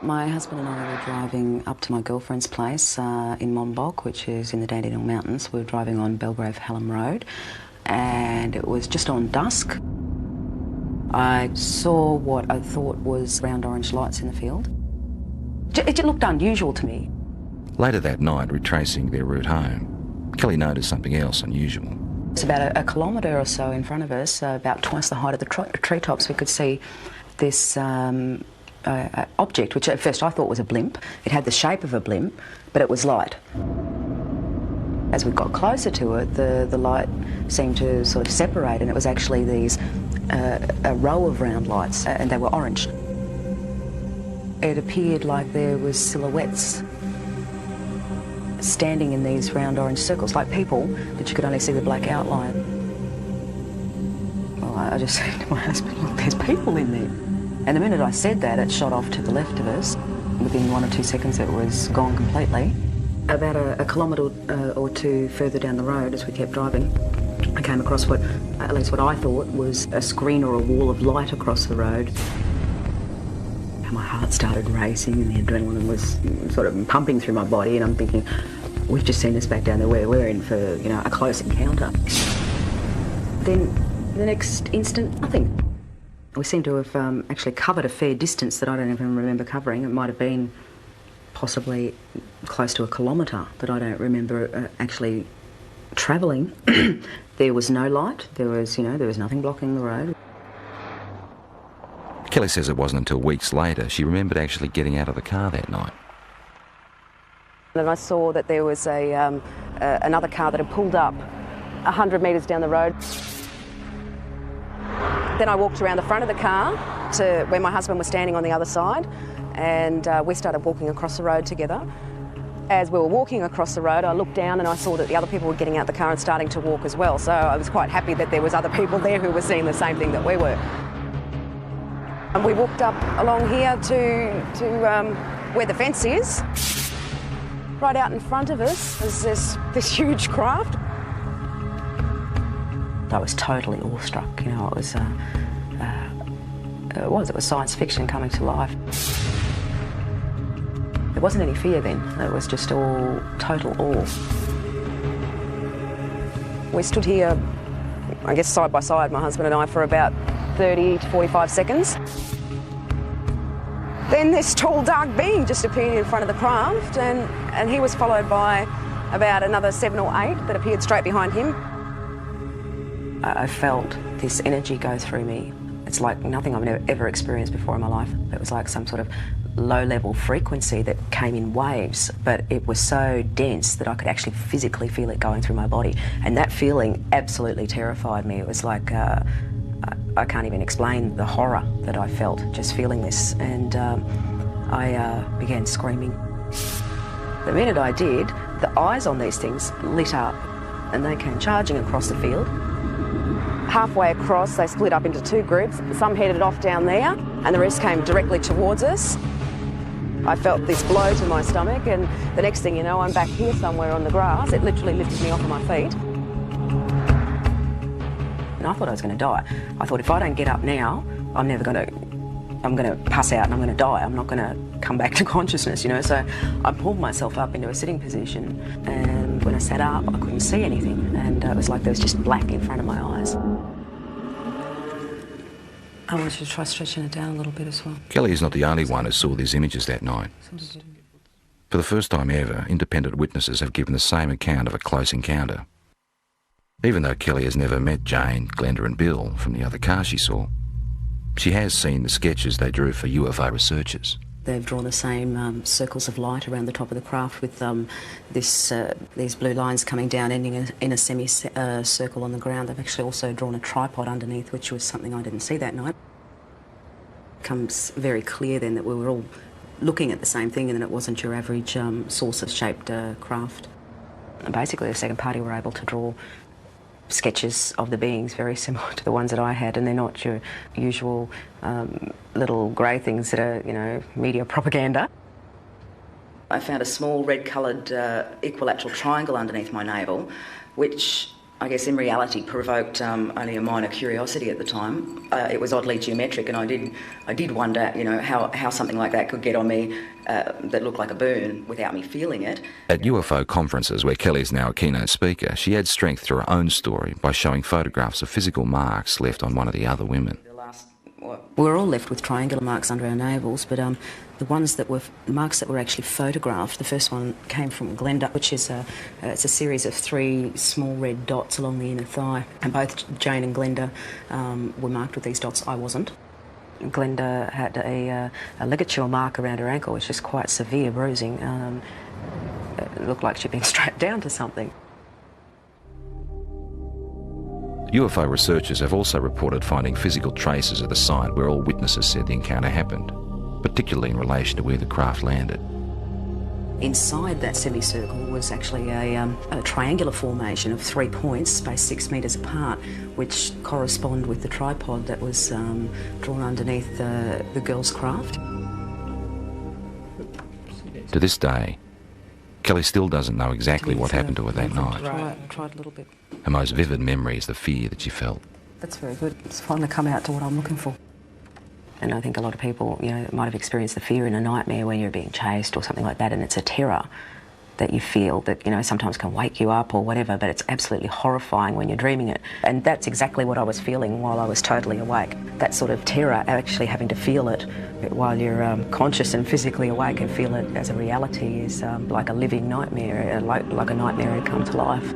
My husband and I were driving up to my girlfriend's place in Monbulk, which is in the Dandenong Mountains. We were driving on Belgrave-Hallam Road, and it was just on dusk. I saw what I thought was round orange lights in the field. It looked unusual to me. Later that night, retracing their route home, Kelly noticed something else unusual. It's about a kilometre or so in front of us, about twice the height of the treetops. We could see this object, which at first I thought was a blimp. It had the shape of a blimp, but it was light. As we got closer to it, the light seemed to sort of separate, and it was actually these a row of round lights, and they were orange. It appeared like there was silhouettes standing in these round orange circles, like people, but you could only see the black outline. Well, I just said to my husband, look, there's people in there. And the minute I said that, it shot off to the left of us. Within 1 or 2 seconds, it was gone completely. About a kilometre or two further down the road, as we kept driving, I came across at least what I thought was a screen or a wall of light across the road. And my heart started racing and the adrenaline was sort of pumping through my body, and I'm thinking, we've just seen this back down there where we're in for, a close encounter. Then the next instant, nothing. We seem to have actually covered a fair distance that I don't even remember covering. It might have been possibly close to a kilometre, but I don't remember actually travelling. There was no light. There was nothing blocking the road. Kelly says it wasn't until weeks later she remembered actually getting out of the car that night. And I saw that there was another car that had pulled up 100 metres down the road. Then I walked around the front of the car to where my husband was standing on the other side, and we started walking across the road together. As we were walking across the road, I looked down and I saw that the other people were getting out the car and starting to walk as well. So I was quite happy that there was other people there who were seeing the same thing that we were. And we walked up along here to where the fence is. Right out in front of us is this huge craft. I was totally awestruck. It was science fiction coming to life. There wasn't any fear then. It was just all total awe. We stood here, I guess side by side, my husband and I, for about 30 to 45 seconds. Then this tall, dark being just appeared in front of the craft, and he was followed by about another 7 or 8 that appeared straight behind him. I felt this energy go through me. It's like nothing I've ever experienced before in my life. It was like some sort of low-level frequency that came in waves, but it was so dense that I could actually physically feel it going through my body. And that feeling absolutely terrified me. It was like, I can't even explain the horror that I felt just feeling this. And I began screaming. The minute I did, the eyes on these things lit up and they came charging across the field. Halfway across, they split up into 2 groups. Some headed off down there and the rest came directly towards us. I felt this blow to my stomach, and the next thing you know, I'm back here somewhere on the grass. It literally lifted me off of my feet. And I thought I was going to die. I thought if I don't get up now, I'm going to pass out and I'm going to die. I'm not going to come back to consciousness, So I pulled myself up into a sitting position, and when I sat up, I couldn't see anything, and it was like there was just black in front of my eyes. I want you to try stretching it down a little bit as well. Kelly is not the only one who saw these images that night. For the first time ever, independent witnesses have given the same account of a close encounter. Even though Kelly has never met Jane, Glenda and Bill from the other car she saw, she has seen the sketches they drew for UFO researchers. They've drawn the same circles of light around the top of the craft with these blue lines coming down, ending in a semicircle on the ground. They've actually also drawn a tripod underneath, which was something I didn't see that night. It becomes very clear then that we were all looking at the same thing and that it wasn't your average saucer-shaped craft. And basically, the second party were able to draw sketches of the beings very similar to the ones that I had, and they're not your usual little grey things that are, media propaganda. I found a small red-coloured equilateral triangle underneath my navel, which I guess in reality provoked only a minor curiosity at the time. It was oddly geometric, and I did wonder, you know, how something like that could get on me that looked like a burn without me feeling it. At UFO conferences, where Kelly's now a keynote speaker, she adds strength to her own story by showing photographs of physical marks left on one of the other women. We were all left with triangular marks under our navels, but the ones that were marks that were actually photographed, the first one came from Glenda, which is it's a series of 3 small red dots along the inner thigh, and both Jane and Glenda were marked with these dots. I wasn't. Glenda had a ligature mark around her ankle, which is quite severe bruising. It looked like she'd been strapped down to something. UFO researchers have also reported finding physical traces of the site where all witnesses said the encounter happened, particularly in relation to where the craft landed. Inside that semicircle was actually a triangular formation of 3 points spaced 6 metres apart, which correspond with the tripod that was drawn underneath the girl's craft. To this day, Kelly still doesn't know exactly what happened to her that night. Tried a little bit. Her most vivid memory is the fear that she felt. That's very good. It's finally come out to what I'm looking for. And I think a lot of people, you know, might have experienced the fear in a nightmare when you're being chased or something like that, and it's a terror that you feel that, you know, sometimes can wake you up or whatever, but it's absolutely horrifying when you're dreaming it. And that's exactly what I was feeling while I was totally awake. That sort of terror, actually having to feel it while you're conscious and physically awake and feel it as a reality is like a living nightmare, like a nightmare had come to life.